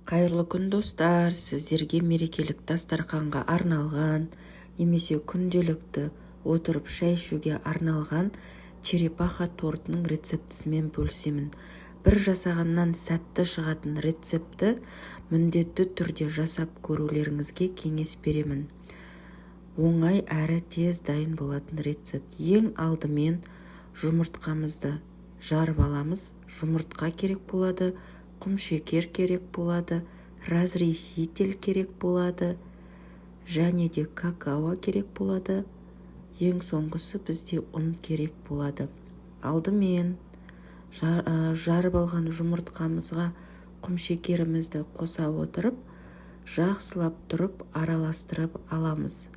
Қайырлы күн достар, сіздерге мерекелік дастарханға арналған немесе күнделікті отырып шай ішуге арналған черепаха тортының рецептісімен бөлісемін. Бір жасағаннан сәтті шығатын рецепті міндетті түрде жасап көрулеріңізге кеңес беремін. Оңай әрі тез дайын болатын рецепт. Ең алдымен жұмыртқамызды жарып аламыз. Жұмыртқа керек болады, құмшекер керек болады, разрыхитель керек болады, және де какао керек болады. Ең соңғысы бізде ұн керек болады. Алдымен жарып алған жұмыртқамызға құмшекерімізді қоса отырып, жақсылап тұрып араластырып аламыз.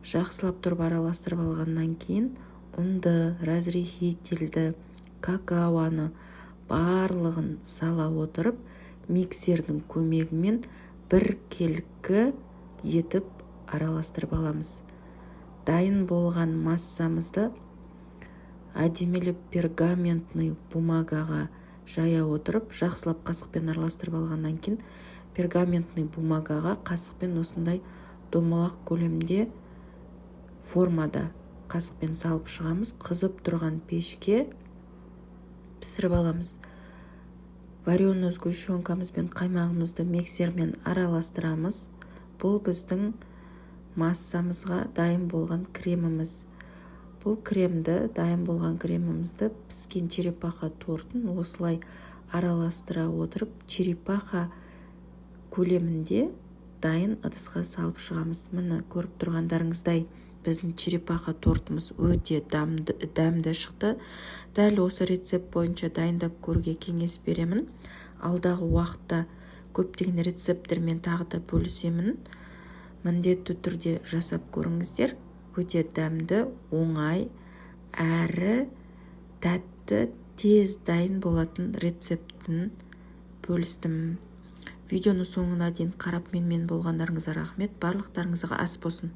Жақсылап тұрып араластырып алғаннан кейін ұнды, разрыхительді, какаоны барлығын сала отырып, миксердің көмегімен біркелкі етіп араластырып аламыз. Дайын болған массамызды әдемілеп пергаментный бумагаға жая отырып, жақсылап қасықпен араластырып алғаннан кейін пергаментный бумагаға қасықпен осындай домалақ көлемде формада қасықпен салып шығамыз. Қызып тұрған пешке пісіріп аламыз. Вареный сгущенкамыз бен қаймағымызды миксермен араластырамыз. Бұл біздің массамызға дайын болған креміміз. Бұл дайын болған кремімізді піскен черепаха тортын осылай араластыра отырып, черепаха көлемінде дайын ыдысқа салып шығамыз. Міне көріп тұрғандарыңыздай біздің черепаха тортымыз өте дәмді шықты. Дәл осы рецепт бойынша дайындап көруге кеңес беремін. Алдағы уақытта көптеген рецепттермен тағы да бөлісемін. Міндетті түрде жасап көріңіздер. Өте дәмді, оңай, әрі тәтті, тез дайын болатын рецептін бөлістім. Видеоны соңына дейін қарап менімен болғандарыңызға рахмет. Барлықтарыңызға ас болсын.